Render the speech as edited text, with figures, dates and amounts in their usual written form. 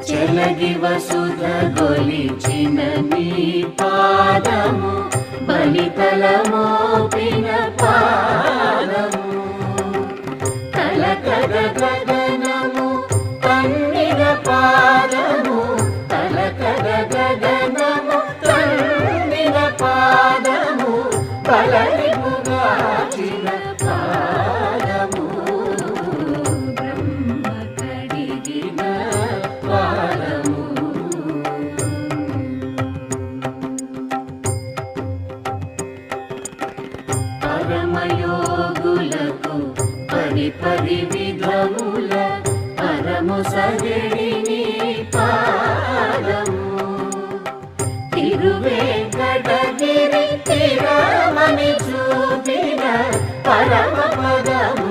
చెలగి వసుధ గొలిచిన నీ పాదము బలితలమోపిన పాదము తలకగ గగనము తన్నిన పాదము తలకగ గగనము తన్నిన పాదము బలరిపుగాచిన పాదము బ్రహ్మ కడిగిన పాదము పరమయోగులకు పరి విధముల పరము సగడిని పాదము తిరువేంకటగిరి తిరమని చూపిన పరమ పదము